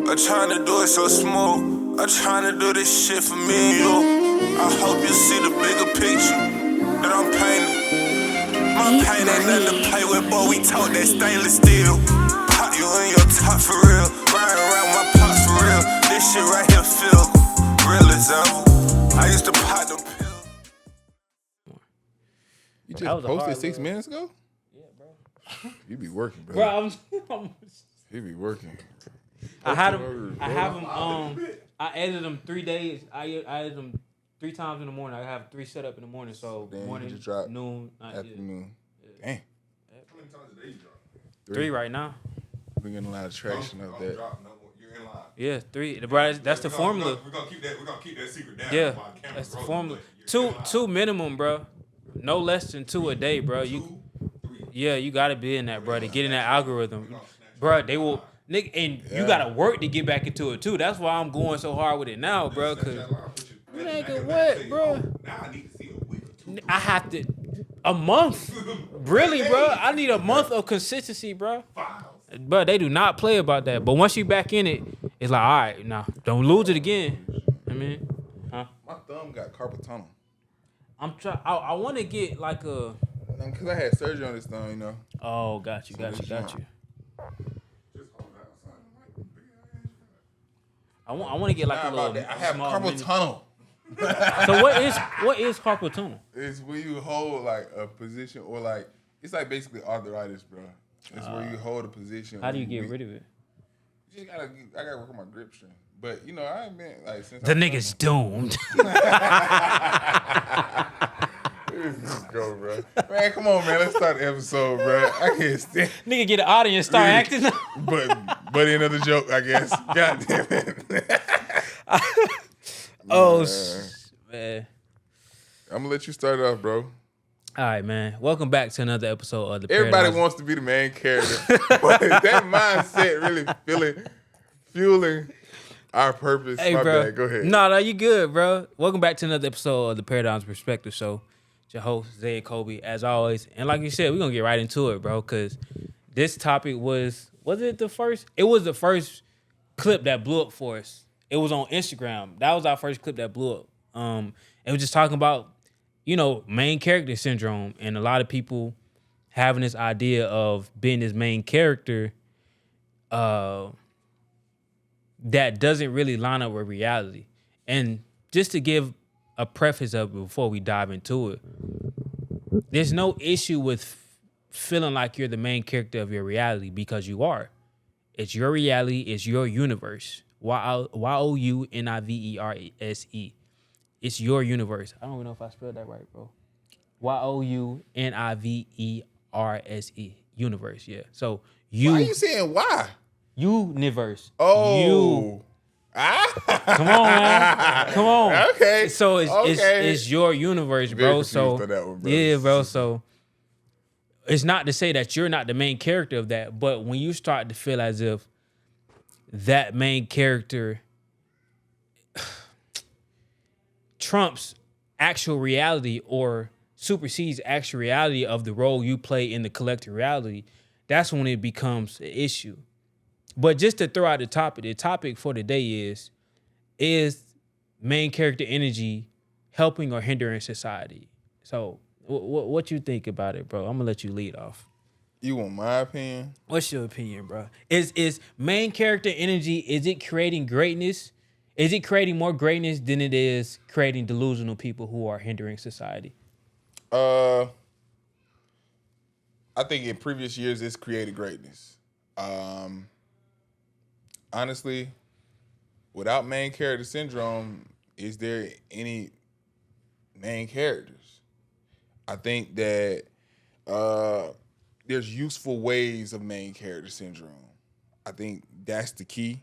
I'm trying to do it so smooth. I'm trying to do this shit for me and you. I hope you see the bigger picture that I'm painting. My pain ain't nothing to play with, boy. We talk that stainless steel. Pop you in your top for real. Riding around my pops for real. This shit right here feel real as ever. I used to pop them pills. You just posted 6 minutes ago? Yeah, bro. You be working, bro. Bro, You be working. I have them. I edited them 3 days. I edited them 3 times in the morning. I have 3 set up in the morning. So then morning, you drop noon, afternoon. Yeah. Damn. How many times a day you drop? 3 right now. We're getting a lot of traction of that. You're in line. Yeah, 3. Bro, that's the formula. We're gonna keep that secret down. Yeah, that's the formula. Two minimum, bro. No less than 2 a day, bro. You gotta be in that, bro, to get in that algorithm, bro. They will, nigga, and you gotta work to get back into it too. That's why I'm going so hard with it now, bro. Cause nigga, what, bro? Now I need to see a week or 2. I have to a month, really, bro. I need a month of consistency, bro. But they do not play about that. But once you back in it, it's like, all right, now don't lose it again. I mean, My thumb got carpal tunnel. I'm trying. I want to get like a. Because I had surgery on this thumb, you know. Oh, got you. I want to get like a little. I have carpal tunnel. So what is carpal tunnel? It's where you hold like a position or like it's like basically arthritis, bro. It's where you hold a position. How do you get rid of it? You just I gotta work on my grip strength. But you know, I ain't been like since the nigga's doomed. Let's go, bro. Man, come on, man. Let's start the episode, bro. I can't stand. Nigga get the audience start acting. But another joke, I guess. God damn it. Man. I'm gonna let you start it off, bro. All right, man. Welcome back to another episode of the Everybody Paradise. wants to be the main character, but that mindset really fueling our purpose. Hey, My bro. bad. Go ahead. No, you good, bro. Welcome back to another episode of the Paradigms Perspective Show. It's your host, Zay and Kobe, as always. And like you said, we're going to get right into it, bro, because this topic was it the first? It was the first clip that blew up for us. It was on Instagram. That was our first clip that blew up. It was just talking about, main character syndrome, and a lot of people having this idea of being this main character that doesn't really line up with reality. And just to give a preface of it before we dive into it, there's no issue with feeling like you're the main character of your reality, because you are. It's your reality. It's your universe. YOUNIVERSE. It's your universe. I don't even know if I spelled that right, bro. YOUNIVERSE. Universe, yeah. So you. Why are you saying why? Universe. Oh. You. Come on, man. Come on. Okay. So it's your universe, bro. So on that one, bro. Yeah, bro. So it's not to say that you're not the main character of that, but when you start to feel as if that main character trumps actual reality or supersedes actual reality of the role you play in the collective reality, that's when it becomes an issue. But just to throw out the topic for today is main character energy helping or hindering society? So what you think about it, bro? I'm gonna let you lead off. You want my opinion? What's your opinion, bro? Is main character energy, is it creating greatness? Is it creating more greatness than it is creating delusional people who are hindering society? I think in previous years it's created greatness. Honestly, without main character syndrome, is there any main characters? I think that there's useful ways of main character syndrome. I think that's the key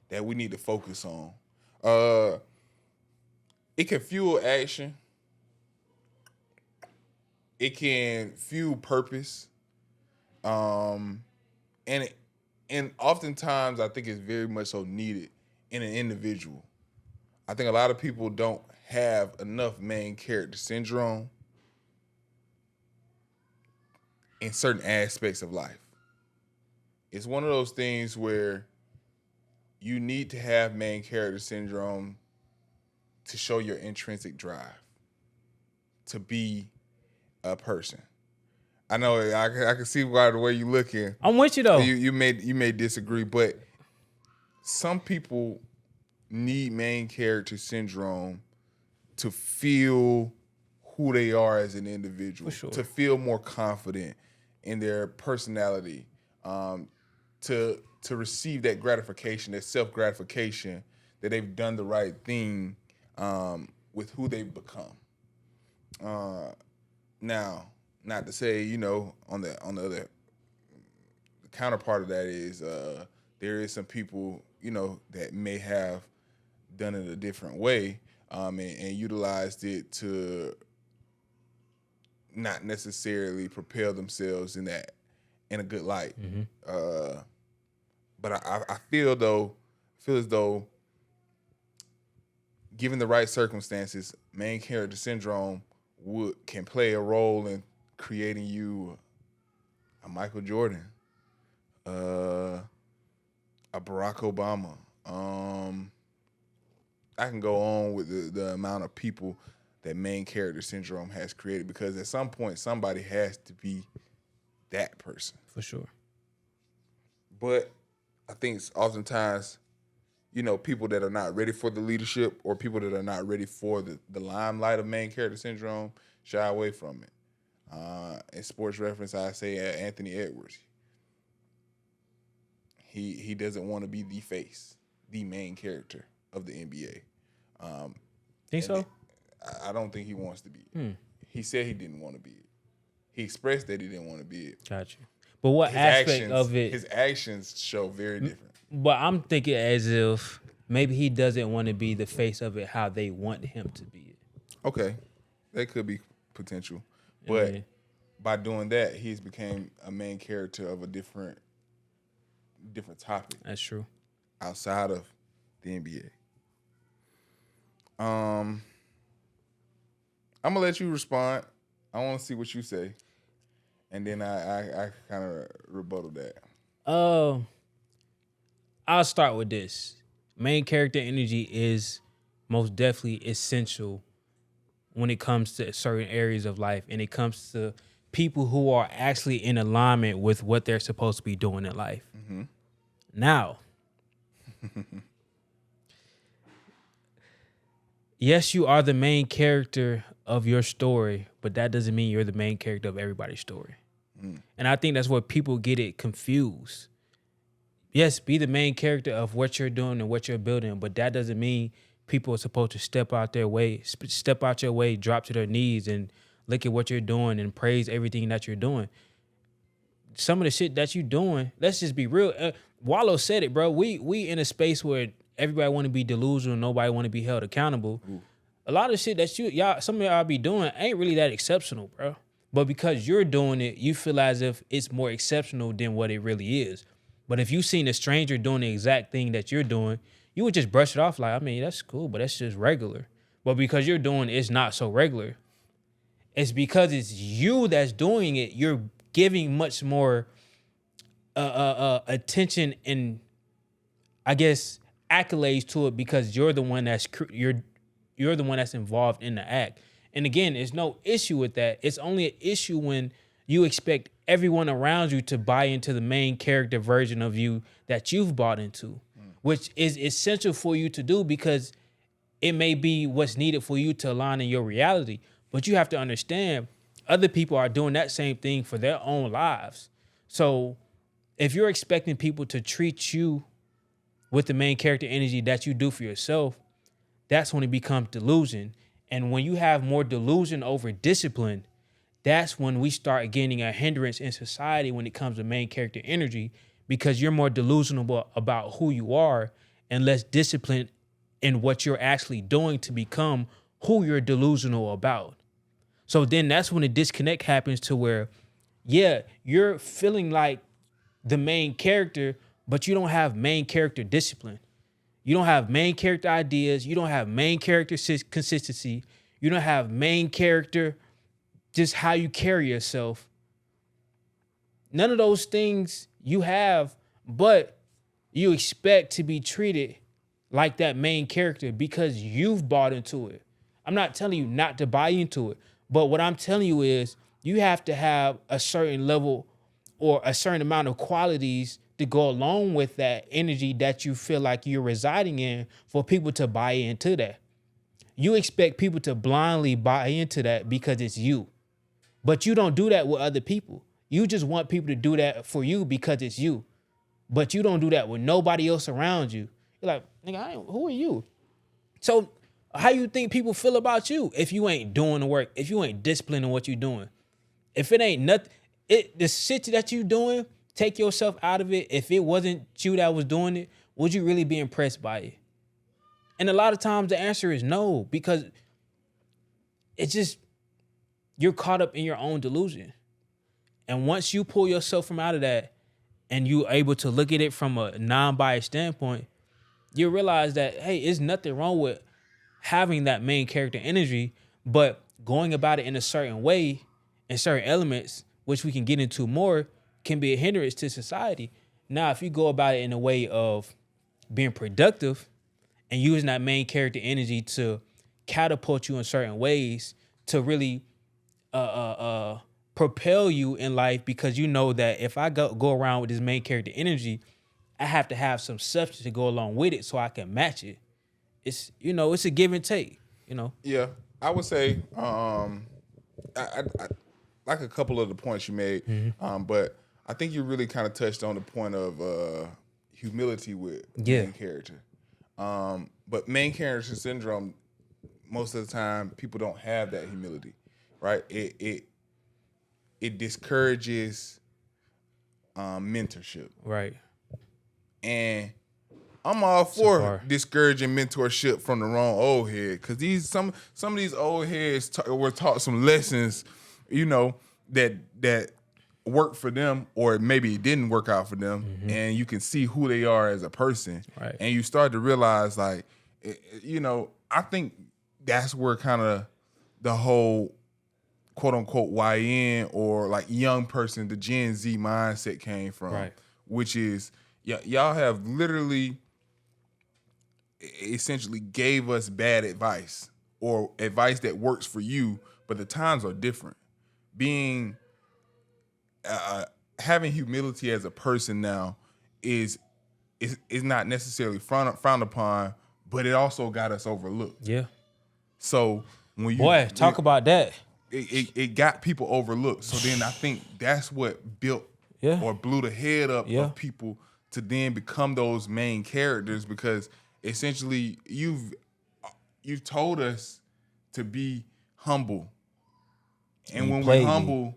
that we need to focus on. It can fuel action. It can fuel purpose. And oftentimes I think it's very much so needed in an individual. I think a lot of people don't have enough main character syndrome in certain aspects of life. It's one of those things where you need to have main character syndrome to show your intrinsic drive to be a person. I know I can see why the way you looking. I'm with you though. You may disagree, but some people need main character syndrome to feel who they are as an individual, For sure. to feel more confident in their personality, to receive that gratification, that self-gratification that they've done the right thing with who they've become. Now, not to say, on the other counterpart of that is there is some people, that may have done it a different way and utilized it to not necessarily propel themselves in a good light. Mm-hmm. But I feel as though given the right circumstances, main character syndrome can play a role in creating you a Michael Jordan, a Barack Obama. I can go on with the amount of people that main character syndrome has created, because at some point somebody has to be that person. For sure. But I think it's oftentimes, people that are not ready for the leadership or people that are not ready for the limelight of main character syndrome shy away from it. In sports reference, I say Anthony Edwards. He doesn't want to be the face, the main character of the NBA. Think so? I don't think he wants to be it. He said he didn't want to be it. He expressed that he didn't want to be it. Gotcha. But what aspect of it? His actions show very different. But I'm thinking as if maybe he doesn't want to be the face of it how they want him to be it. Okay. That could be potential. But by doing that, he's became a main character of a different topic. That's true. Outside of the NBA. I'm gonna let you respond. I want to see what you say, and then I kind of rebuttal that. I'll start with this. Main character energy is most definitely essential when it comes to certain areas of life, and it comes to people who are actually in alignment with what they're supposed to be doing in life. Mm-hmm. Now, yes, you are the main character of your story, but that doesn't mean you're the main character of everybody's story. And I think that's where people get it confused. Yes, be the main character of what you're doing and what you're building, but that doesn't mean people are supposed to step out your way, drop to their knees and look at what you're doing and praise everything that you're doing. Some of the shit that you're doing, let's just be real. Wallow said it, bro. We in a space where everybody want to be delusional, nobody want to be held accountable. Ooh. A lot of shit that some of y'all be doing ain't really that exceptional, bro. But because you're doing it, you feel as if it's more exceptional than what it really is. But if you seen a stranger doing the exact thing that you're doing, you would just brush it off like, I mean, that's cool, but that's just regular. But because you're doing it, it's not so regular. It's because it's you that's doing it. You're giving much more attention and, I guess, accolades to it because you're the one that's you're the one that's involved in the act. And again, there's no issue with that. It's only an issue when you expect everyone around you to buy into the main character version of you that you've bought into, which is essential for you to do because it may be what's needed for you to align in your reality. But you have to understand other people are doing that same thing for their own lives. So if you're expecting people to treat you with the main character energy that you do for yourself, that's when it becomes delusion. And when you have more delusion over discipline, that's when we start getting a hindrance in society when it comes to main character energy, because you're more delusional about who you are and less disciplined in what you're actually doing to become who you're delusional about. So then that's when the disconnect happens to where, yeah, you're feeling like the main character, but you don't have main character discipline. You don't have main character ideas. You don't have main character consistency. You don't have main character, just how you carry yourself. None of those things you have, but You expect to be treated like that main character because you've bought into it. I'm not telling you not to buy into it, but what I'm telling you is you have to have a certain level or a certain amount of qualities to go along with that energy that you feel like you're residing in for people to buy into that. You expect people to blindly buy into that because it's you. But you don't do that with other people. You just want people to do that for you because it's you. But you don't do that with nobody else around you. You're like, nigga, who are you? So how you think people feel about you if you ain't doing the work, if you ain't disciplining what you're doing? If it ain't nothing, the shit that you doing, take yourself out of it. If it wasn't you that was doing it, would you really be impressed by it? And a lot of times the answer is no, because it's just, you're caught up in your own delusion. And once you pull yourself from out of that and you're able to look at it from a non-biased standpoint, you realize that, hey, there's nothing wrong with having that main character energy, but going about it in a certain way and certain elements, which we can get into more, can be a hindrance to society. Now, if you go about it in a way of being productive and using that main character energy to catapult you in certain ways to really propel you in life, because you know that if I go around with this main character energy, I have to have some substance to go along with it so I can match it. It's, it's a give and take, Yeah, I would say I like a couple of the points you made, but I think you really kind of touched on the point of humility with main character. But main character syndrome, most of the time, people don't have that humility, right? It discourages mentorship, right? And I'm all for discouraging mentorship from the wrong old head, because some of these old heads were taught some lessons, that worked for them, or maybe it didn't work out for them, and you can see who they are as a person, right? And you start to realize, like, I think that's where kind of the whole quote unquote YN or like young person, the Gen Z mindset came from, right? Which is, y'all have literally essentially gave us bad advice or advice that works for you, but the times are different. Being having humility as a person now is not necessarily frowned upon, but it also got us overlooked. Yeah. So when you talk about that, it got people overlooked. So then I think that's what built or blew the head up of people to then become those main characters, because essentially you've told us to be humble, and when we're humble,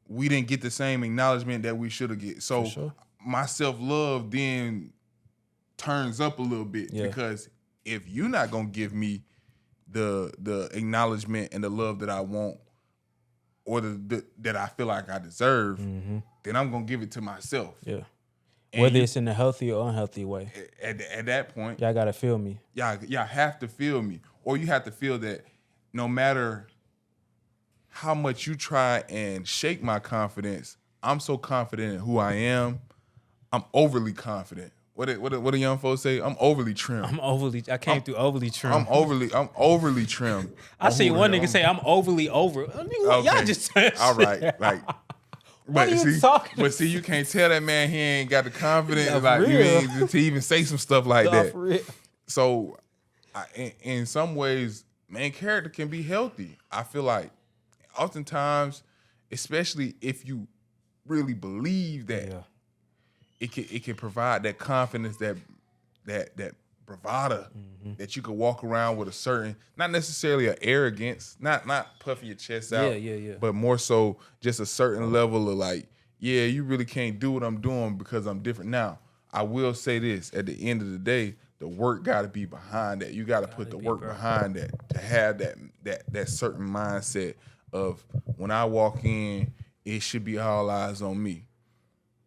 we didn't get the same acknowledgement that we should have get. So my self-love then turns up a little bit, because if you're not gonna give me the acknowledgement and the love that I want, or that I feel like I deserve, then I'm gonna give it to myself. Yeah. And whether it's in a healthy or unhealthy way. At that point, y'all gotta feel me. Y'all have to feel me, or you have to feel that no matter how much you try and shake my confidence, I'm so confident in who I am. I'm overly confident. What do young folks say? I'm overly trim. I came through overly trim. I'm overly trim. I see one nigga say I'm overly over. Okay. Y'all just all right, like. What are you talking about? But see, you can't tell that man he ain't got the confidence, you ain't to even say some stuff like that. For real. So, in some ways, main character can be healthy. I feel like oftentimes, especially if you really believe that, it can provide that confidence, that bravado, that you could walk around with a certain, not necessarily an arrogance, not puffing your chest out, but more so just a certain level of like, you really can't do what I'm doing because I'm different. Now, I will say this, at the end of the day, the work got to be behind that. You got to put the work behind that to have that certain mindset of when I walk in, it should be all eyes on me.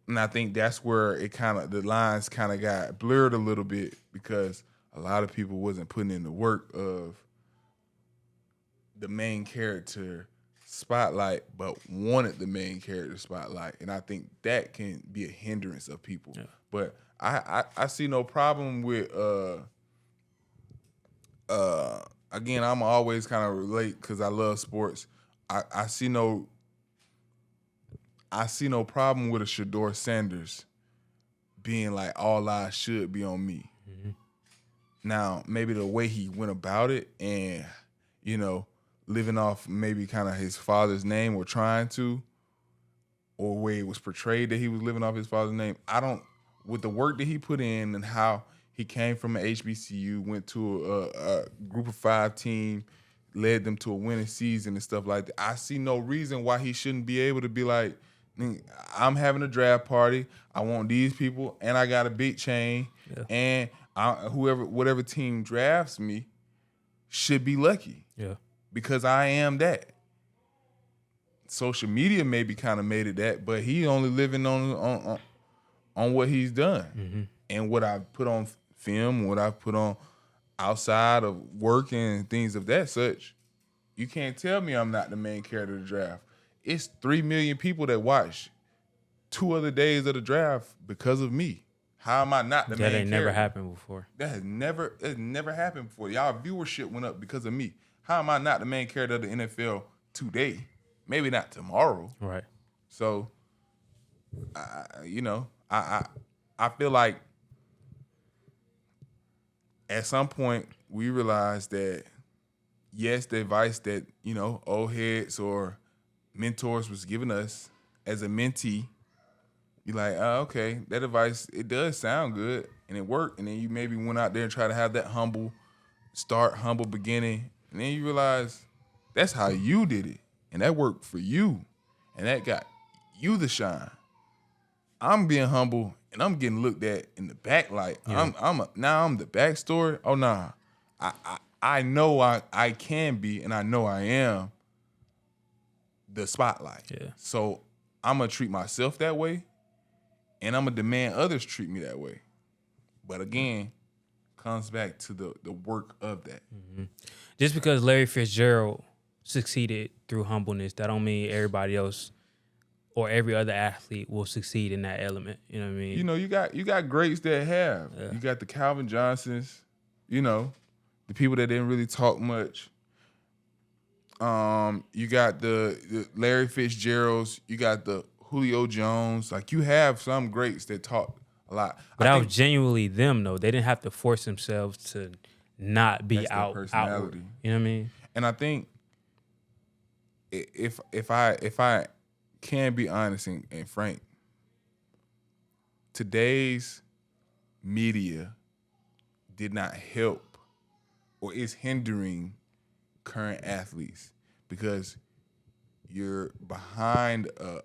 And I think that's where the lines kind of got blurred a little bit, because a lot of people wasn't putting in the work of the main character spotlight, but wanted the main character spotlight, and I think that can be a hindrance of people. Yeah. But I see no problem with again, I'm always kind of relate because I love sports. I see no problem with a Shador Sanders being like, all eyes should be on me. Mm-hmm. Now, maybe the way he went about it and, living off maybe kind of his father's name or trying to, or where it was portrayed that he was living off his father's name. With the work that he put in and how he came from an HBCU, went to a group of 5 team, led them to a winning season and stuff like that. I see no reason why he shouldn't be able to be like, I'm having a draft party. I want these people, and I got a big chain, and whatever team drafts me should be lucky. Yeah, because I am that. Social media maybe kind of made it that, but he only living on what he's done. Mm-hmm. And what I put on film, what I put on outside of working and things of that such, you can't tell me I'm not the main character of the draft. It's 3 million people that watch 2 other days of the draft because of me. How am I not the main character? That ain't never happened before. It's never happened before. Y'all viewership went up because of me. How am I not the main character of the NFL today? Maybe not tomorrow. Right. So, I feel like at some point we realized that, yes, the advice that, old heads or mentors was giving us as a mentee, you're like, oh, okay, that advice, it does sound good and it worked. And then you maybe went out there and tried to have that humble start, humble beginning. And then you realize that's how you did it. And that worked for you. And that got you the shine. I'm being humble and I'm getting looked at in the backlight. Yeah. I'm the backstory. Oh nah. I know I can be, and I know I am the spotlight. Yeah. So I'm gonna treat myself that way, and I'm gonna demand others treat me that way. But again, comes back to the work of that. Mm-hmm. Just because Larry Fitzgerald succeeded through humbleness, that don't mean everybody else or every other athlete will succeed in that element. You know what I mean? You got greats that have. Yeah. You got the Calvin Johnsons, the people that didn't really talk much. You got the Larry Fitzgeralds. You got the Julio Jones. Like, you have some greats that talk a lot. But that was genuinely them, though. They didn't have to force themselves to not be outward. You know what I mean? And I think if I can be honest and frank, today's media did not help or is hindering current athletes because you're behind a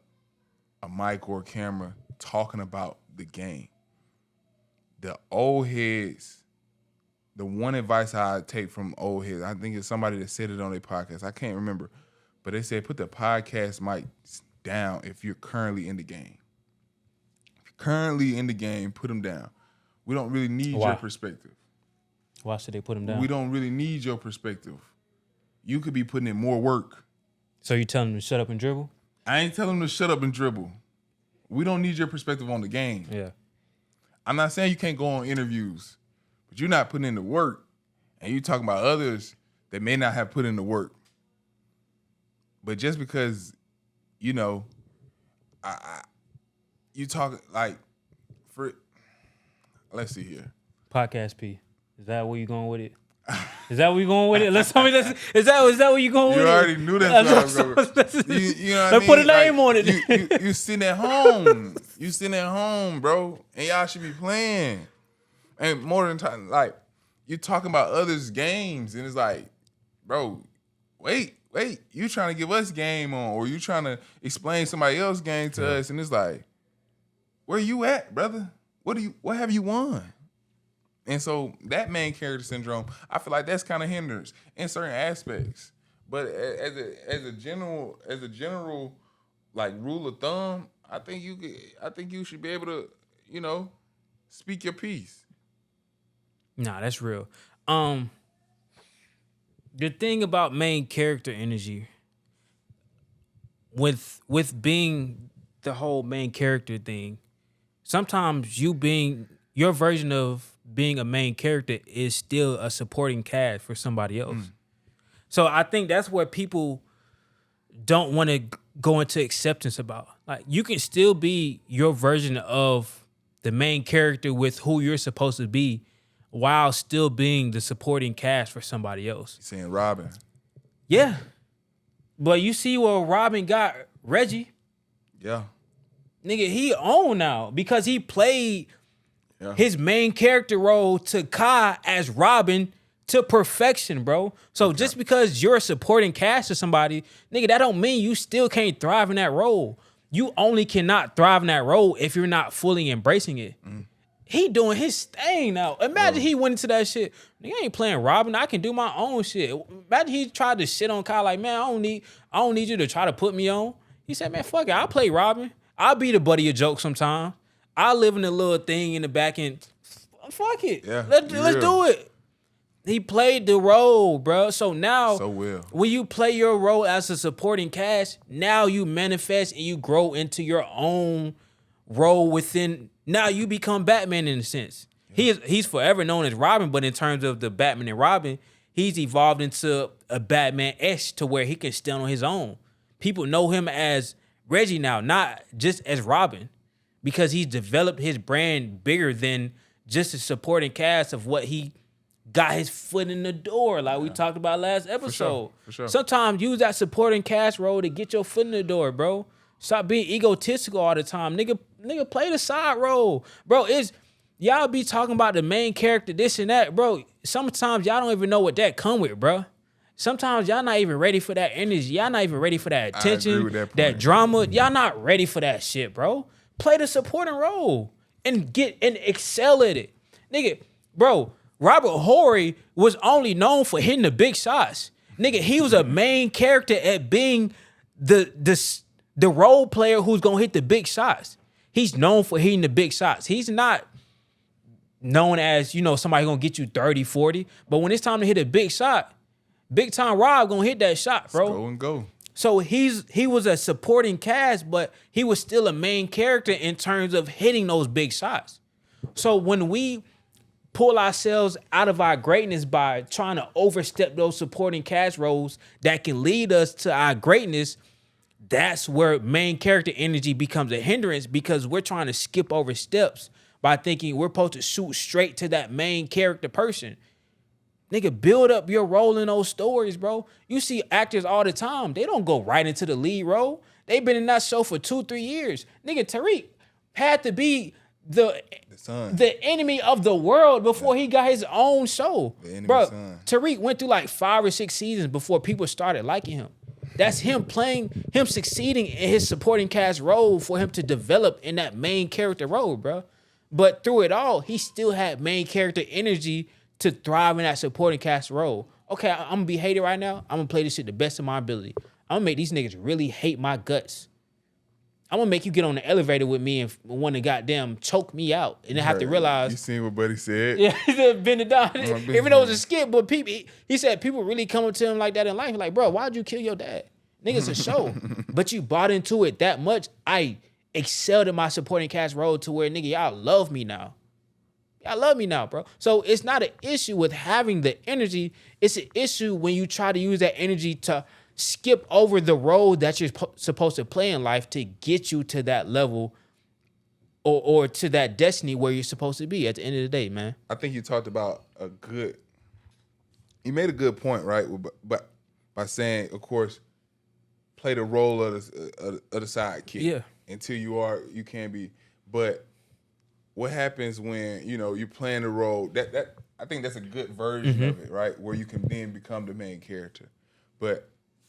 mic or a camera talking about the game. The old heads, the one advice I take from old heads, I think it's somebody that said it on their podcast. I can't remember, but they said put the podcast mic down if you're currently in the game. If you're currently in the game, put them down. We don't really need your perspective. Why should they put them down? We don't really need your perspective. You could be putting in more work. So you telling them to shut up and dribble? I ain't telling them to shut up and dribble. We don't need your perspective on the game. Yeah. I'm not saying you can't go on interviews, but you're not putting in the work, and you talking about others that may not have put in the work. But just because, you talk like let's see here. Podcast P. Is that where you going with it? Is that where you going with it? Let's tell me this. Is that where you going with it? You already knew that's where I was going. You know what I mean? Put a name on it. You sitting at home. You sitting at home, bro, and y'all should be playing. And more than time, like, you talking about others' games, and it's like, bro, wait, you trying to give us game on, or you trying to explain somebody else's game to us, and it's like, where you at, brother? What have you won? And so that main character syndrome, I feel like that's kind of hindrance in certain aspects. But as a general like rule of thumb, I think you should be able to, speak your piece. Nah, that's real. The thing about main character energy, with being the whole main character thing, sometimes you being your version of being a main character is still a supporting cast for somebody else. So I think that's where people don't want to go into acceptance about. Like, you can still be your version of the main character with who you're supposed to be while still being the supporting cast for somebody else. You saying Robin? Yeah. But you see where Robin got Reggie. Yeah. Nigga, he owned now because he played his main character role to Kai as Robin to perfection, bro. So just because you're a supporting cast of somebody, nigga, that don't mean you still can't thrive in that role. You only cannot thrive in that role if you're not fully embracing it. He doing his thing now. Imagine he went into that shit. Nigga, I ain't playing Robin. I can do my own shit. Imagine he tried to shit on Kai like, man, I don't need you to try to put me on. He said, man, fuck it. I'll play Robin. I'll be the buddy of jokes sometimes. I'll live in a little thing in the back end. Fuck it. Yeah, Let's do it. He played the role, bro. So now, when you play your role as a supporting cast, now you manifest and you grow into your own role within. Now you become Batman in a sense. Yeah. He's forever known as Robin, but in terms of the Batman and Robin, he's evolved into a Batman-esque to where he can stand on his own. People know him as Reggie now, not just as Robin, because he's developed his brand bigger than just a supporting cast of what he got his foot in the door, like we talked about last episode. For sure. Sometimes use that supporting cast role to get your foot in the door, bro. Stop being egotistical all the time. Nigga, play the side role. Bro, y'all be talking about the main character, this and that, bro. Sometimes y'all don't even know what that come with, bro. Sometimes y'all not even ready for that energy. Y'all not even ready for that attention, that drama. Y'all not ready for that shit, bro. Play the supporting role and excel at it. Nigga, bro, Robert Horry was only known for hitting the big shots. Nigga, he was a main character at being the role player who's gonna hit the big shots. He's known for hitting the big shots. He's not known as, somebody gonna get you 30, 40. But when it's time to hit a big shot, big time Rob gonna hit that shot, bro. Let's go and go. So he was a supporting cast, but he was still a main character in terms of hitting those big shots. So when we pull ourselves out of our greatness by trying to overstep those supporting cast roles that can lead us to our greatness, that's where main character energy becomes a hindrance, because we're trying to skip over steps by thinking we're supposed to shoot straight to that main character person. Nigga, build up your role in those stories, bro. You see actors all the time. They don't go right into the lead role. They've been in that show for 2-3 years. Nigga, Tariq had to be the enemy of the world before he got his own show. Bro, Tariq went through like 5 or 6 seasons before people started liking him. That's him succeeding in his supporting cast role for him to develop in that main character role, bro. But through it all, he still had main character energy to thrive in that supporting cast role. Okay, I'm gonna be hated right now. I'm gonna play this shit the best of my ability. I'm gonna make these niggas really hate my guts. I'm gonna make you get on the elevator with me and want to goddamn choke me out, and then have to realize. You seen what Buddy said? Yeah, he said bend it down. Even though it was a skit, but he said people really come up to him like that in life. Like, bro, why'd you kill your dad? Nigga, it's a show. But you bought into it that much. I excelled in my supporting cast role to where, nigga, y'all love me now. Y'all love me now, bro. So it's not an issue with having the energy. It's an issue when you try to use that energy to skip over the role that you're supposed to play in life to get you to that level or to that destiny where you're supposed to be at the end of the day, man. I think you talked about you made a good point, right? But by saying, of course, play the role of the sidekick. Yeah. Until you can be. But what happens when, you're playing the role, that I think that's a good version of it, right? Where you can then become the main character. But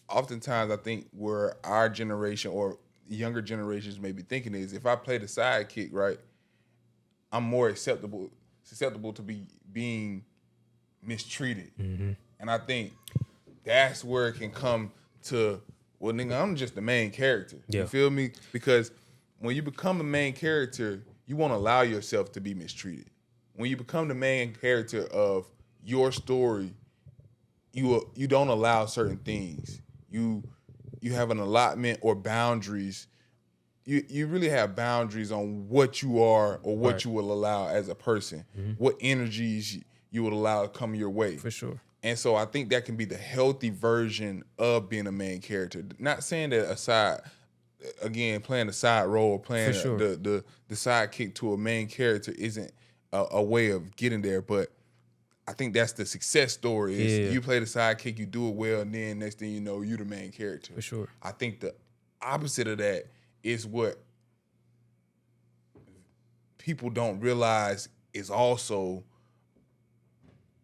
oftentimes I think where our generation or younger generations may be thinking is, if I play the sidekick, right, I'm more susceptible to be being mistreated. And I think that's where it can come to, well, nigga, I'm just the main character. Yeah. You feel me? Because when you become the main character, you won't allow yourself to be mistreated. When you become the main character of your story, you don't allow certain things. You have an allotment or boundaries. You really have boundaries on what you are or what you will allow as a person, what energies you would allow to come your way. For sure. And so I think that can be the healthy version of being a main character. Not saying that playing a side role, playing the sidekick to a main character isn't a way of getting there, but I think that's the success story. Is you play the sidekick, you do it well, and then next thing you know, you're the main character. For sure. I think the opposite of that is what people don't realize is also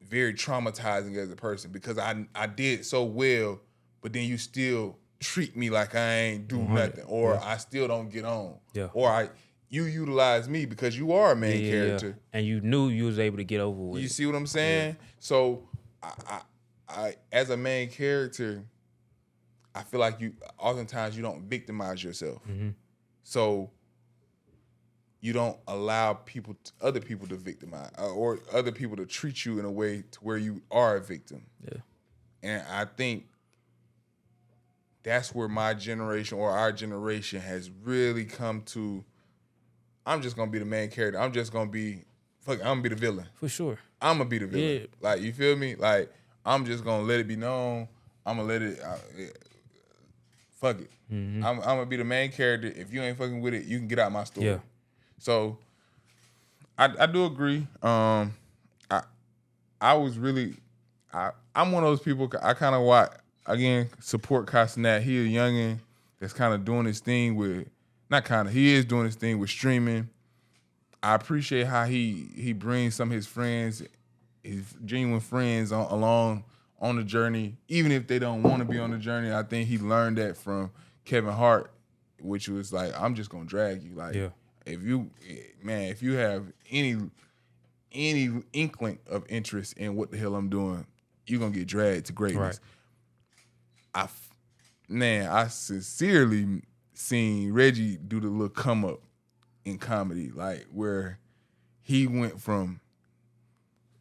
very traumatizing as a person, because I did so well, but then you still treat me like I ain't do nothing, or I still don't get on, or you utilize me because you are a main character, and you knew you was able to get over with. You see what I'm saying? So I as a main character, I feel like oftentimes you don't victimize yourself. So you don't allow other people to victimize, or other people to treat you in a way to where you are a victim. Yeah. And I think that's where my generation or our generation has really come to. I'm just gonna be the main character. I'm just gonna be, I'm gonna be the villain. For sure. I'm gonna be the villain. Yeah. Like, you feel me? Like, I'm just gonna let it be known. I'm gonna let it. Fuck it. I'm gonna be the main character. If you ain't fucking with it, you can get out my story. Yeah. So I do agree. I was really I'm one of those people. I kind of support Castanat. He a youngin' that's kind of doing his thing with. He is doing his thing with streaming. I appreciate how he brings some of his friends, his genuine friends, along on the journey, even if they don't want to be on the journey. I think he learned that from Kevin Hart, which was like, I'm just gonna drag you. Like, if you have any inkling of interest in what the hell I'm doing, you're gonna get dragged to greatness. Right. I sincerely seen Reggie do the little come up in comedy, like where he went from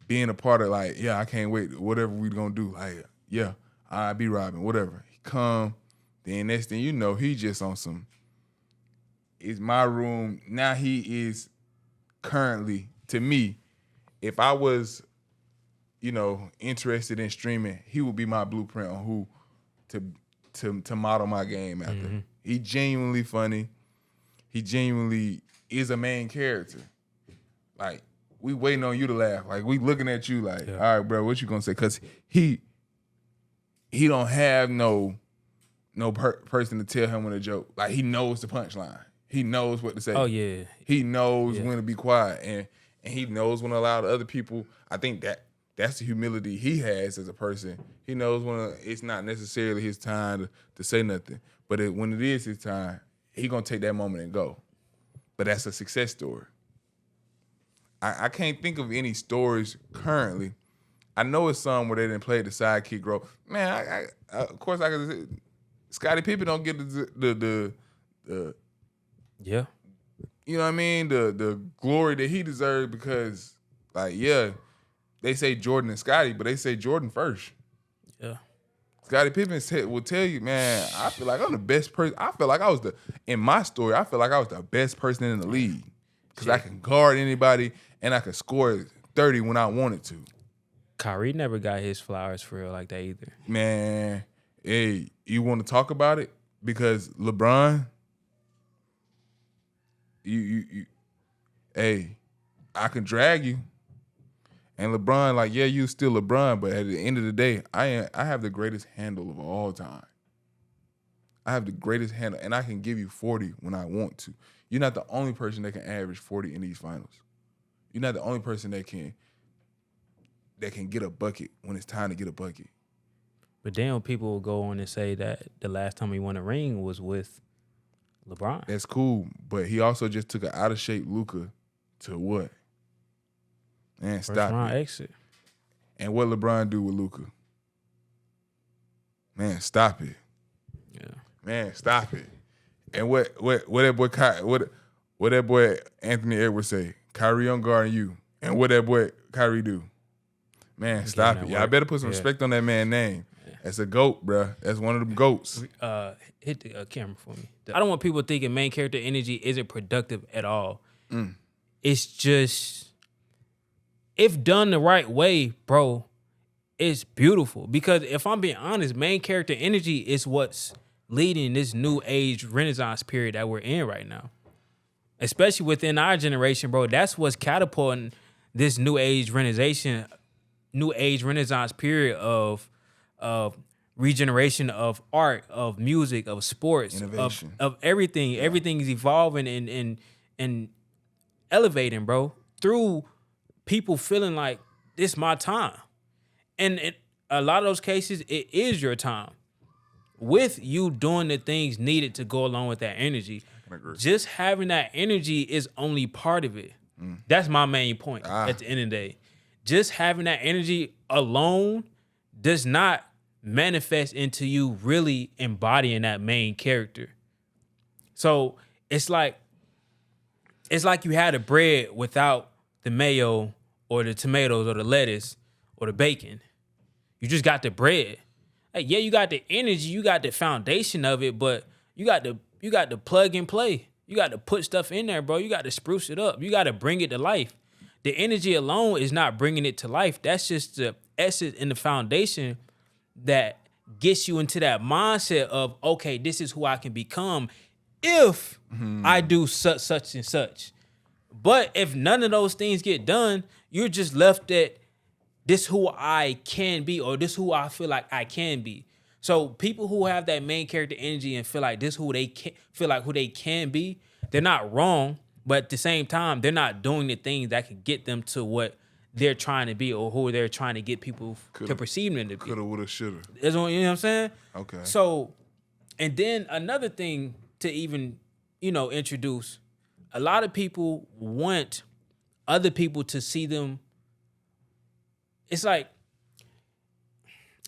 being a part of like, I can't wait, whatever we gonna do, like, I be Robin, whatever. He come, then next thing you know, he just on some, it's my room. Now he is currently, to me, if I was, interested in streaming, he would be my blueprint on who to model my game after. He genuinely funny. He genuinely is a main character. Like, we waiting on you to laugh. Like, we looking at you like, all right, bro, what you gonna say? Because he don't have no person to tell him when a joke. Like, he knows the punchline. He knows what to say. Oh, yeah. He knows when to be quiet. And he knows when to allow the other people. I think that's the humility he has as a person. He knows when it's not necessarily his time to say nothing. But when it is his time, he gonna take that moment and go. But that's a success story. I can't think of any stories currently. I know it's some where they didn't play the sidekick role. Man, of course I could say Scottie Pippen don't get the you know what I mean, the glory that he deserved, because they say Jordan and Scottie, but they say Jordan first. Yeah. Scottie Pippen will tell you, man, I feel like I'm the best person. I feel like in my story, I feel like I was the best person in the league. Because I can guard anybody and I can score 30 when I wanted to. Kyrie never got his flowers for real like that either. Man, hey, you want to talk about it? Because LeBron, I can drag you. And LeBron, like, you still LeBron, but at the end of the day, I have the greatest handle of all time. I have the greatest handle, and I can give you 40 when I want to. You're not the only person that can average 40 in these finals. You're not the only person that can get a bucket when it's time to get a bucket. But then people will go on and say that the last time he won a ring was with LeBron. That's cool, but he also just took an out-of-shape Luka to what? Man, stop it. Exit. And what LeBron do with Luka? Man, stop it. Yeah. Man, stop it. And what that boy Anthony Edwards say? Kyrie on guarding you. And what that boy Kyrie do? Man, stop it. Y'all better put some respect on that man's name. Yeah. That's a goat, bruh. That's one of them goats. Hit the camera for me. I don't want people thinking main character energy isn't productive at all. It's just, if done the right way, bro, it's beautiful. Because if I'm being honest, main character energy is what's leading this new age renaissance period that we're in right now. Especially within our generation, bro. That's what's catapulting this new age renaissance period of regeneration of art, of music, of sports, innovation, of everything. Yeah. Everything is evolving and elevating, bro, through people feeling like this is my time. And a lot of those cases, it is your time. With you doing the things needed to go along with that energy. Just having that energy is only part of it. That's my main point at the end of the day. Just having that energy alone does not manifest into you really embodying that main character. So it's like you had a bread without the mayo or the tomatoes or the lettuce or the bacon. You just got the bread. Like, yeah, you got the energy, you got the foundation of it, but you got to plug and play. You got to put stuff in there, bro. You got to spruce it up. You got to bring it to life. The energy alone is not bringing it to life. That's just the essence and the foundation that gets you into that mindset of, okay, this is who I can become if I do such and such. But if none of those things get done, you're just left at this who I can be, or this who I feel like I can be. So people who have that main character energy and feel like this who they can be, they're not wrong, but at the same time, they're not doing the things that can get them to what they're trying to be or who they're trying to get people to perceive them to be. Coulda, woulda, shoulda. You know what I'm saying? Okay. So, and then another thing to even, introduce, a lot of people want other people to see them. It's like,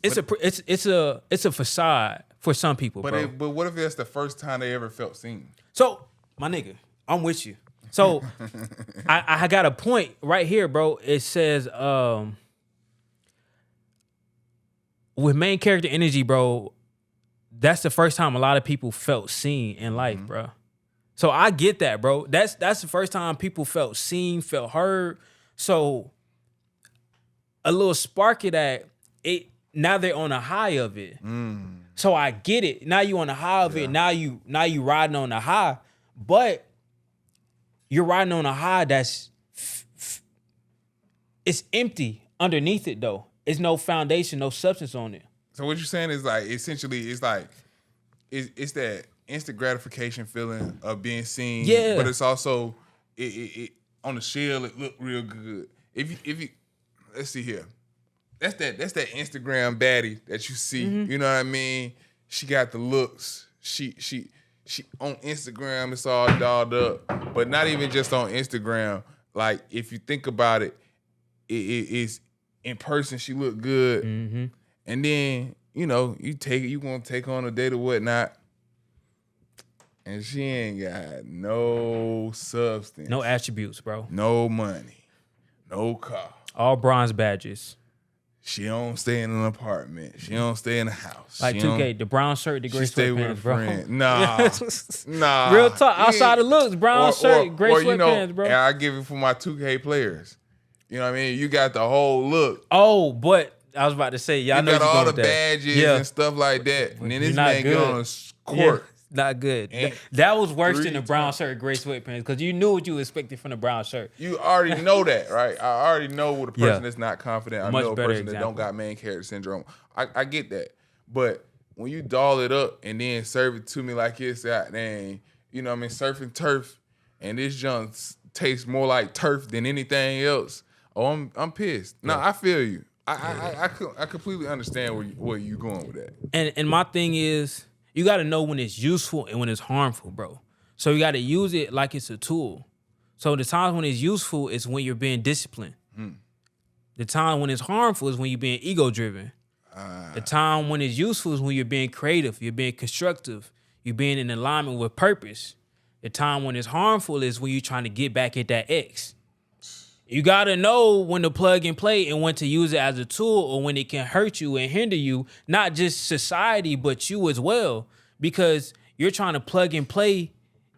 it's a facade for some people, bro. But what if that's the first time they ever felt seen? So, my nigga, I'm with you. So, I got a point right here, bro. It says, with main character energy, bro, that's the first time a lot of people felt seen in life, bro. So I get that, bro. That's the first time people felt seen, felt heard. So a little spark of that, now they're on a high of it. So I get it. Now you on the high of it. Now you riding on the high, but you're riding on a high that's it's empty underneath it though. It's no foundation, no substance on it. So what you're saying is like essentially it's like it's that instant gratification feeling of being seen. Yeah. But it's also it on the shell it looked real good. If you let's see here. That's that Instagram baddie that you see. You know what I mean? She got the looks. She on Instagram, it's all dolled up. But not even just on Instagram. Like if you think about it, it's in person she look good. And then, you gonna take on a date or whatnot. And she ain't got no substance. No attributes, bro. No money. No car. All bronze badges. She don't stay in an apartment. She don't stay in a house. Like 2K, the brown shirt, the gray sweatpants, bro. Nah. Real talk. Outside the looks, brown shirt, gray sweatpants, bro. And I give it for my 2K players. You know what I mean? You got the whole look. Oh, but I was about to say, y'all know you got all the that. badges and stuff like that. And then this man get on a court. Not good. That was worse than the brown shirt, gray sweatpants, because you knew what you expected from the brown shirt. You already know that, right? I already know what a person that's not confident. I know a person that don't got main character syndrome. I get that. But when you doll it up and then serve it to me like it's that dang, surfing turf, and this junk tastes more like turf than anything else. Oh, I'm pissed. No, I feel you. I completely understand where you going with that. And my thing is, you got to know when it's useful and when it's harmful, bro. So you got to use it like it's a tool. So the times when it's useful is when you're being disciplined. The time when it's harmful is when you're being ego-driven. The time when it's useful is when you're being creative, you're being constructive, you're being in alignment with purpose. The time when it's harmful is when you're trying to get back at that ex. You gotta know when to plug and play and when to use it as a tool or when it can hurt you and hinder you, not just society, but you as well. Because you're trying to plug and play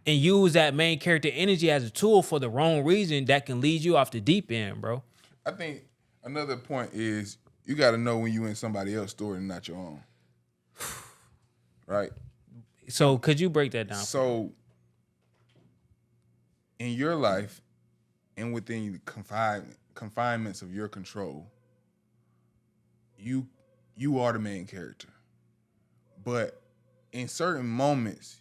and use that main character energy as a tool for the wrong reason that can lead you off the deep end, bro. I think another point is you got to know when you in somebody else's story and not your own. Right? So could you break that down? So in your life and within the confinements of your control, you are the main character. But in certain moments,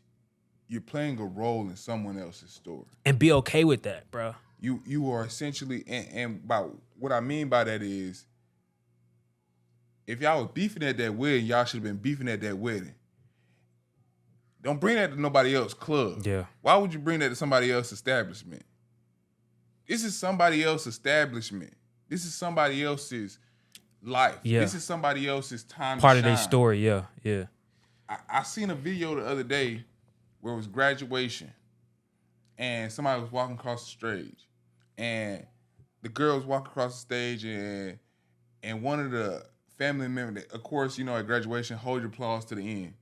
you're playing a role in someone else's story. And be okay with that, bro. You are essentially, and by what I mean by that is, if y'all was beefing at that wedding, y'all should have been beefing at that wedding. Don't bring that to nobody else's club. Yeah. Why would you bring that to somebody else's establishment? This is somebody else's establishment. This is somebody else's life. Yeah. This is somebody else's time Part to of their shine. story, yeah, yeah. I seen a video the other day where it was graduation and somebody was walking across the stage and the girl was walking across the stage and one of the family members, of course, you know, at graduation, hold your applause to the end.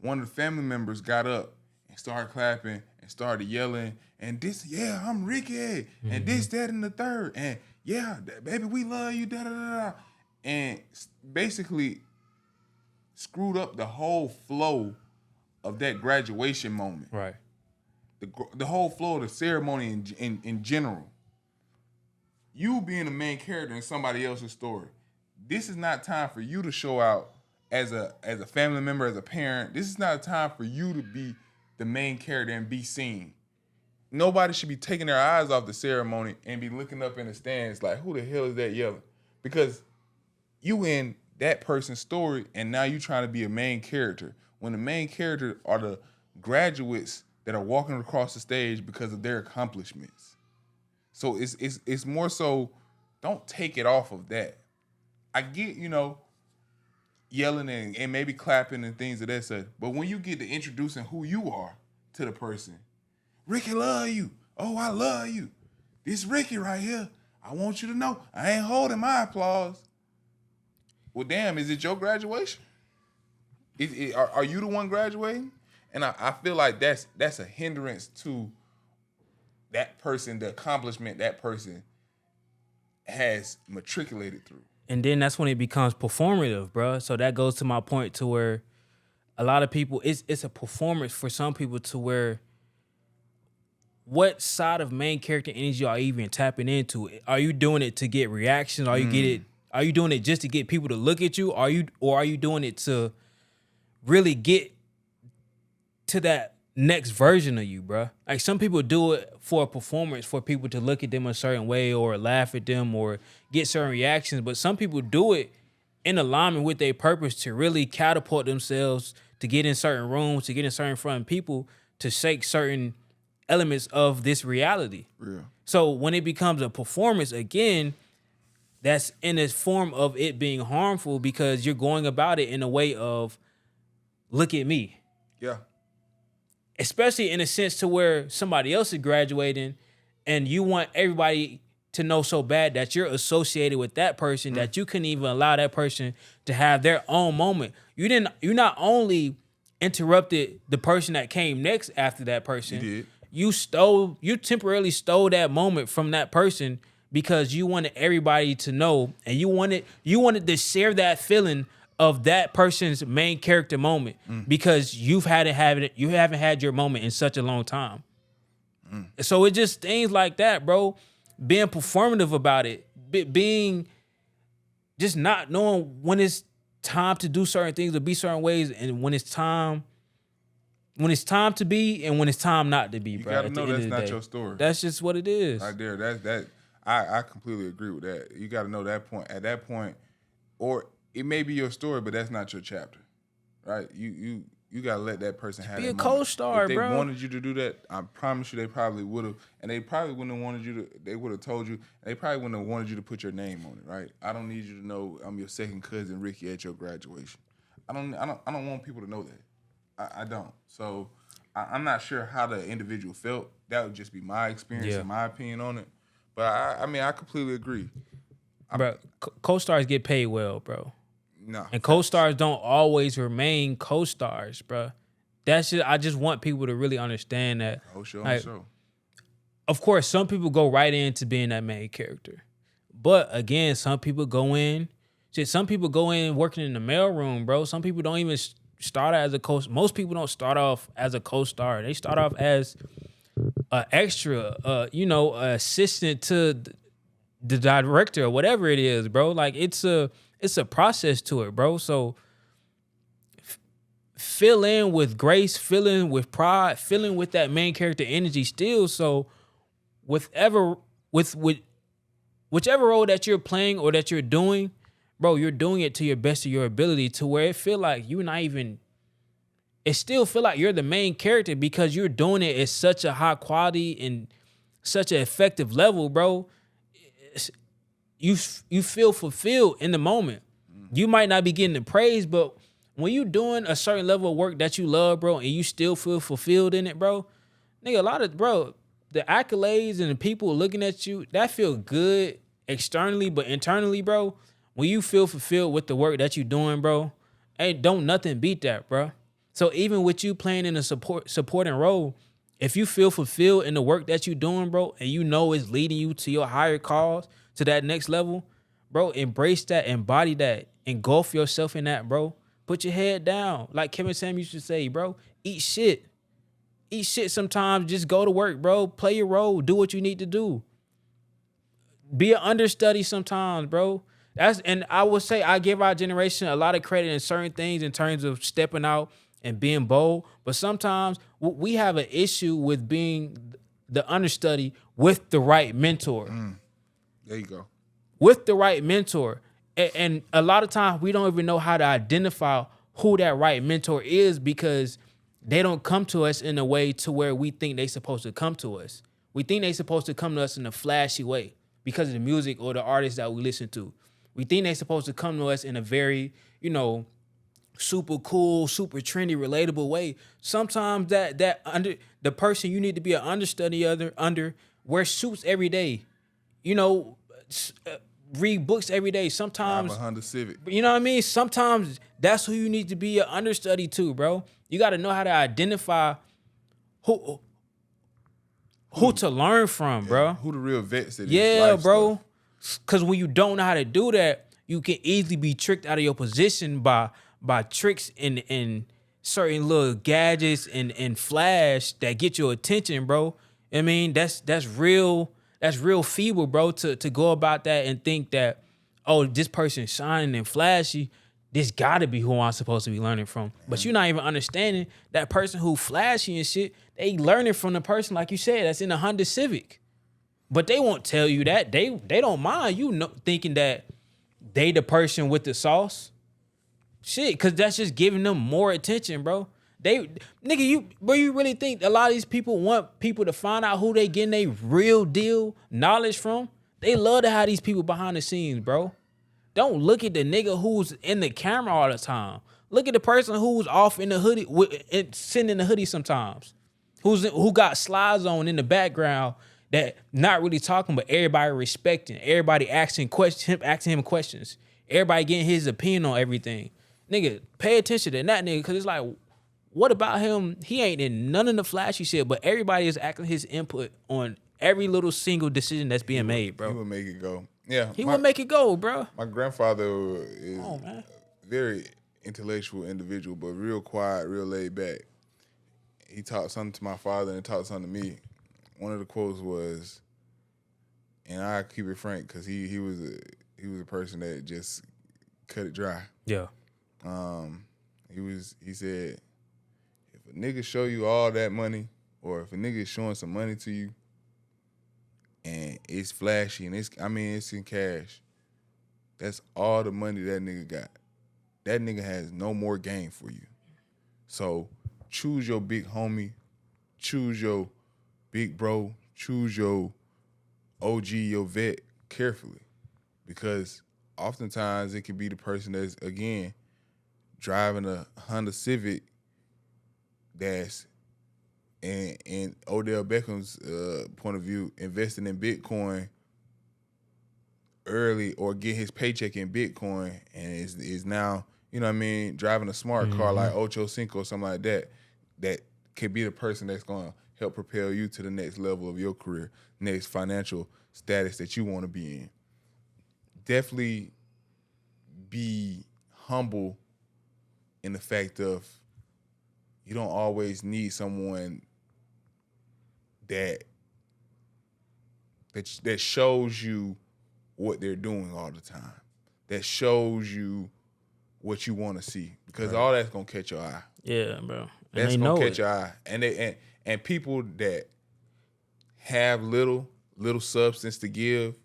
One of the family members got up and started clapping and started yelling and this, yeah, I'm Ricky, and this, that, and the third, and yeah, baby, we love you, da da da da, and basically screwed up the whole flow of that graduation moment. Right. The whole flow of the ceremony in general. You being the main character in somebody else's story. This is not time for you to show out as a family member, as a parent. This is not a time for you to be the main character and be seen. Nobody should be taking their eyes off the ceremony and be looking up in the stands like, who the hell is that yelling? Because you in that person's story and now you trying to be a main character when the main character are the graduates that are walking across the stage because of their accomplishments. So it's more so, don't take it off of that. I get, you know, yelling and maybe clapping and things of that sort, but when you get to introducing who you are to the person, Ricky love you. Oh, I love you. This Ricky right here. I want you to know I ain't holding my applause. Well, damn, is it your graduation? Are you the one graduating? And I feel like that's a hindrance to that person, the accomplishment that person has matriculated through. And then that's when it becomes performative, bro. So that goes to my point to where a lot of people, it's a performance for some people to where what side of main character energy are you even tapping into? Are you doing it to get reactions? Are you doing it just to get people to look at you? Or are you doing it to really get to that next version of you, bro? Like some people do it for a performance, for people to look at them a certain way or laugh at them or get certain reactions. But some people do it in alignment with their purpose to really catapult themselves, to get in certain rooms, to get in certain front of people, to shake certain elements of this reality. Real. So when it becomes a performance, again, that's in a form of it being harmful because you're going about it in a way of, look at me. Yeah. Especially in a sense to where somebody else is graduating and you want everybody to know so bad that you're associated with that person that you couldn't even allow that person to have their own moment. You not only interrupted the person that came next after that person. You did. You temporarily stole that moment from that person because you wanted everybody to know and you wanted to share that feeling of that person's main character moment because you haven't had your moment in such a long time. So it's just things like that, bro. Being performative about it, being just not knowing when it's time to do certain things or be certain ways, and when it's time to be and when it's time not to be, You bro. gotta know that's not your story. That's just what it is. Right there. I completely agree with that. You gotta know that point. At that point, or it may be your story, but that's not your chapter. Right? You gotta let that person have be that a moment. co-star, if they bro. wanted you to do that, I promise you they probably would have. And they probably wouldn't have wanted you to, they would have told you, and they probably wouldn't have wanted you to put your name on it, right? I don't need you to know I'm your second cousin Ricky at your graduation. I don't want people to know that. I don't. So I'm not sure how the individual felt. That would just be my experience and my opinion on it. But I mean, I completely agree. Bro, co-stars get paid well, bro. No. And co-stars don't always remain co-stars, bro. That's just, I just want people to really understand that. Oh, show like, show. Of course, some people go right into being that main character. But again, some people go in. Shit, some people go in working in the mailroom, bro. Some people don't even start out as a co. Most people don't start off as a co-star. They start off as an extra, assistant to the director or whatever it is, bro. Like it's a process to it, bro. So fill in with grace, fill in with pride, fill in with that main character energy still. So whichever role that you're playing or that you're doing, bro, you're doing it to your best of your ability to where it feel like you're not even, it still feel like you're the main character because you're doing it at such a high quality and such an effective level, bro. You feel fulfilled in the moment. You might not be getting the praise, but when you doing a certain level of work that you love, bro, and you still feel fulfilled in it, bro, nigga, the accolades and the people looking at you, that feel good externally, but internally, bro, when you feel fulfilled with the work that you doing, bro, don't nothing beat that, bro. So even with you playing in a supporting role, if you feel fulfilled in the work that you doing, bro, and you know it's leading you to your higher cause, to that next level, bro, embrace that, embody that, engulf yourself in that, bro. Put your head down. Like Kevin Sam used to say, bro, eat shit. Eat shit sometimes. Just go to work, bro. Play your role. Do what you need to do. Be an understudy sometimes, bro. And I would say I give our generation a lot of credit in certain things in terms of stepping out and being bold. But sometimes we have an issue with being the understudy with the right mentor. There you go. With the right mentor. And a lot of times we don't even know how to identify who that right mentor is because they don't come to us in a way to where we think they supposed to come to us. We think they supposed to come to us in a flashy way because of the music or the artists that we listen to. We think they supposed to come to us in a very, super cool, super trendy, relatable way. Sometimes that under the person you need to be an understudy under wear suits every day. Read books every day. Sometimes, I'm a Honda Civic. You know what I mean? Sometimes that's who you need to be an understudy to, bro. You got to know how to identify who to learn from, bro. Who the real vets that is. Yeah, bro. Because when you don't know how to do that, you can easily be tricked out of your position by tricks and certain little gadgets and flash that get your attention, bro. I mean, that's real. That's real feeble, bro, to go about that and think that, oh, this person's shining and flashy. This gotta be who I'm supposed to be learning from. But you're not even understanding that person who flashy and shit, they learning from the person, like you said, that's in a Honda Civic. But they won't tell you that. They don't mind you thinking that they the person with the sauce. Shit, because that's just giving them more attention, bro. You really think a lot of these people want people to find out who they getting their real deal knowledge from? They love to have these people behind the scenes, bro. Don't look at the nigga who's in the camera all the time. Look at the person who's off in the hoodie, sitting in the hoodie sometimes. Who got slides on in the background that not really talking, but everybody respecting. Everybody asking him questions. Everybody getting his opinion on everything. Nigga, pay attention to that nigga, because it's like, what about him? He ain't in none of the flashy shit, but everybody is acting his input on every little single decision that's being made, bro. He would make it go. Yeah. He would make it go, bro. My grandfather is a very intellectual individual, but real quiet, real laid back. He taught something to my father and taught something to me. One of the quotes was, and I keep it frank, because he was a person that just cut it dry. Yeah. He said, if a nigga show you all that money, or if a nigga is showing some money to you, and it's flashy and it's in cash, that's all the money that nigga got. That nigga has no more game for you. So choose your big homie, choose your big bro, choose your OG, your vet carefully, because oftentimes it can be the person that's, again, driving a Honda Civic that's, in Odell Beckham's point of view, investing in Bitcoin early or get his paycheck in Bitcoin and is now, you know what I mean, driving a smart car like Ocho Cinco or something like that, that could be the person that's going to help propel you to the next level of your career, next financial status that you want to be in. Definitely be humble in the fact of you don't always need someone that shows you what they're doing all the time, that shows you what you want to see, because all that's gonna catch your eye. Yeah, bro. And That's they gonna know catch it. your eye, and people that have little substance to give,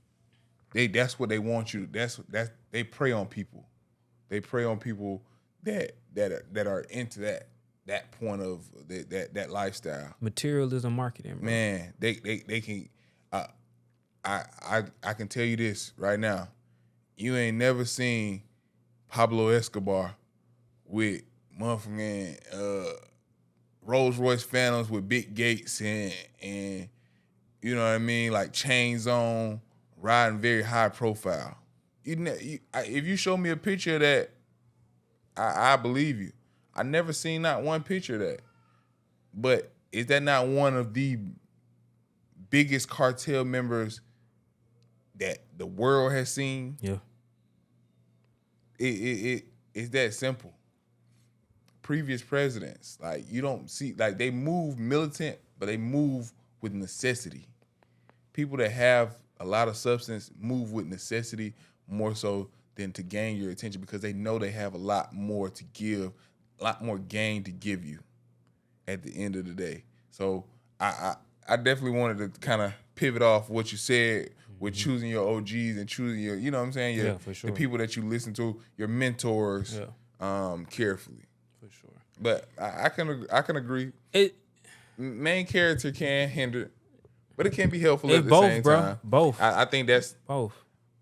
that's what they want you. That's they prey on people. They prey on people that are into that point of that lifestyle. Materialism marketing, bro. Man, they can. I can tell you this right now. You ain't never seen Pablo Escobar with motherfucking Rolls Royce Phantoms with big gates and you know what I mean, like chains on, riding very high profile. If you show me a picture of that, I believe you. I never seen not one picture of that. But is that not one of the biggest cartel members that the world has seen? Yeah. It's that simple. Previous presidents, like you don't see, like they move militant, but they move with necessity. People that have a lot of substance move with necessity more so than to gain your attention, because they know they have a lot more to give, a lot more gain to give you at the end of the day. So I definitely wanted to kind of pivot off what you said with choosing your OGs and choosing your, you know what I'm saying? Yeah, for sure. The people that you listen to, your mentors, carefully. For sure. But I can agree. Main character can hinder, but it can be helpful at the both, same bro. time. Both. I think that's Both.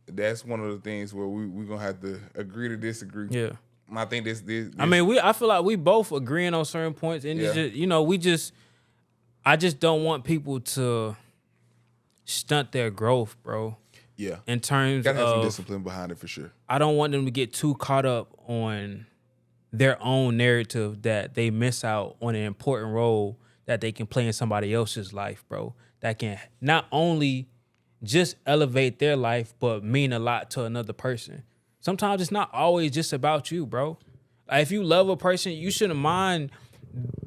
That's one of the things where we're gonna have to agree to disagree. Yeah. I think this I mean, I feel like we both agreeing on certain points, and it's just, you know, I just don't want people to stunt their growth, bro. Yeah. In terms gotta have some of discipline behind it for sure. I don't want them to get too caught up on their own narrative that they miss out on an important role that they can play in somebody else's life, bro. That can not only just elevate their life, but mean a lot to another person. Sometimes it's not always just about you, bro. Like, if you love a person, you shouldn't mind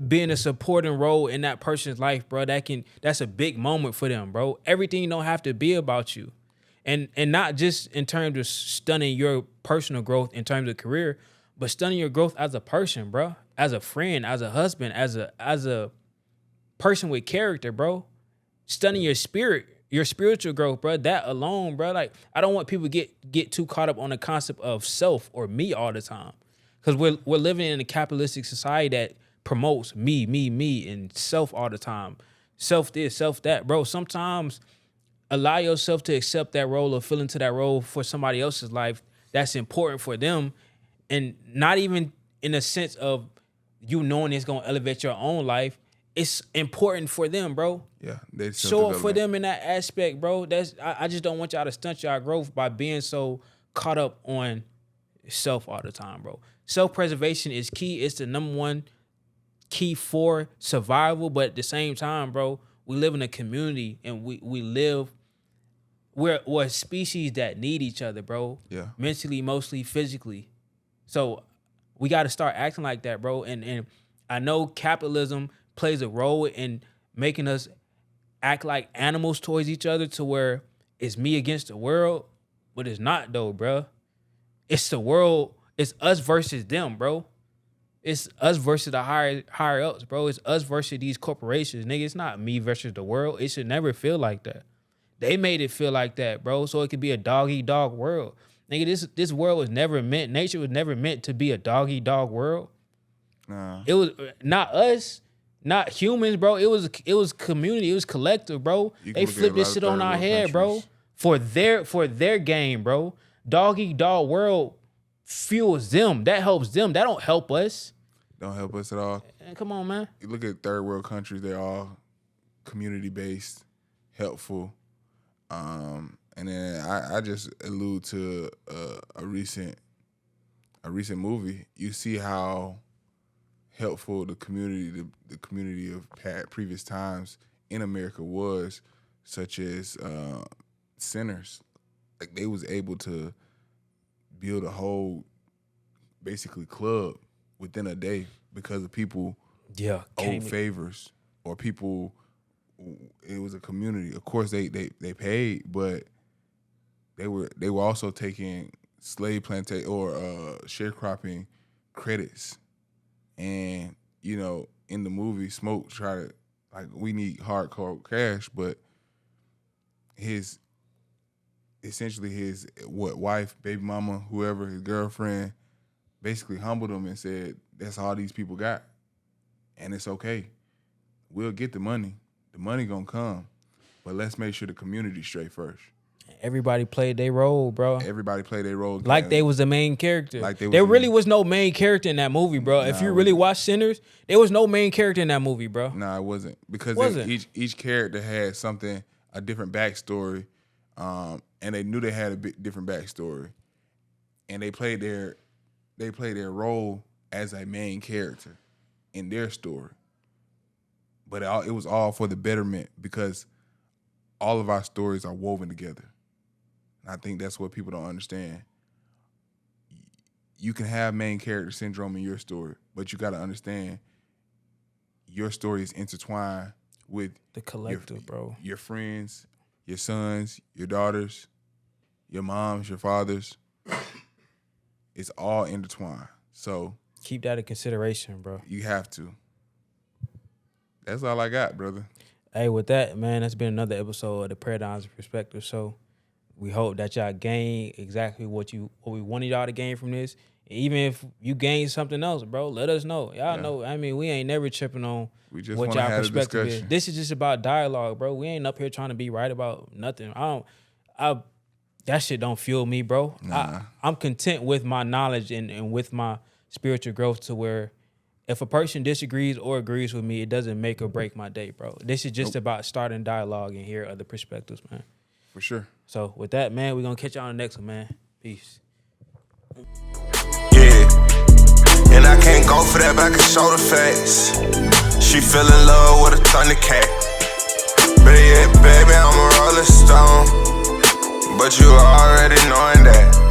being a supporting role in that person's life, bro. That's a big moment for them, bro. Everything don't have to be about you. And not just in terms of stunning your personal growth in terms of career, but stunning your growth as a person, bro. As a friend, as a husband, as a person with character, bro. Stunning your spirit, your spiritual growth, bro. That alone, bro. Like, I don't want people get too caught up on the concept of self or me all the time. Because we're living in a capitalistic society that promotes me, and self all the time. Self this, self that, bro. Sometimes allow yourself to accept that role or fill into that role for somebody else's life that's important for them, and not even in a sense of you knowing it's going to elevate your own life. It's important for them, bro. Yeah. Show up for them in that aspect, bro. I just don't want y'all to stunt y'all growth by being so caught up on self all the time, bro. Self-preservation is key. It's the number one key for survival, but at the same time, bro, we live in a community, and we're a species that need each other, bro. Yeah. Mentally, emotionally, physically. So we got to start acting like that, bro. And I know capitalism plays a role in making us act like animals towards each other, to where it's me against the world, but it's not though, bro. It's the world. It's us versus them, bro. It's us versus the higher ups, bro. It's us versus these corporations, nigga. It's not me versus the world. It should never feel like that. They made it feel like that, bro, so it could be a dog-eat-dog world. Nigga, this world was never meant, nature was never meant to be a dog-eat-dog world. Nah. It was not us, not humans, bro. It was community, it was collective, bro. They flipped this shit on our head, bro. For their game, bro. Dog-eat-dog world fuels them. That helps them. That don't help us. Don't help us at all. Come on, man. You look at third world countries, they're all community-based, helpful. And then I just allude to a recent movie. You see how helpful the community of previous times in America was, such as sinners. Like they was able to build a whole basically club within a day because of people owed favors or people. It was a community. Of course, they paid, but they were also taking slave plantation or sharecropping credits. And in the movie, Smoke tried to we need hardcore cash, but his wife, baby mama, whoever, his girlfriend, basically humbled him and said, "That's all these people got, and it's okay. We'll get the money. The money gonna come, but let's make sure the community's straight first." Everybody played their role, bro. Everybody played their role. Like they was the main character. There really was no main character in that movie, bro. If you really watch Sinners, there was no main character in that movie, bro. Nah, it wasn't. Because each character had a different backstory, and they knew they had a different backstory. And they played their role as a main character in their story. But it was all for the betterment because all of our stories are woven together. And I think that's what people don't understand. You can have main character syndrome in your story, but you got to understand your story is intertwined with the collective, bro. Your friends, your sons, your daughters, your moms, your fathers. It's all intertwined. So keep that in consideration, bro. You have to. That's all I got, brother. Hey, with that, man, that's been another episode of the Paradigms Perspective Show. We hope that y'all gain exactly what we wanted y'all to gain from this. Even if you gain something else, bro, let us know. Y'all know, I mean, we ain't never tripping on what y'all perspective is. This is just about dialogue, bro. We ain't up here trying to be right about nothing. That shit don't fuel me, bro. Nah. I'm content with my knowledge and with my spiritual growth to where if a person disagrees or agrees with me, it doesn't make or break my day, bro. This is just about starting dialogue and hear other perspectives, man. For sure. So with that, man, we're going to catch y'all on the next one, man. Peace. Yeah. And I can't go for that, but I can show the face. She fell in love with a Thundercat. But yeah, baby, I'm a Rolling Stone. But you already knowing that.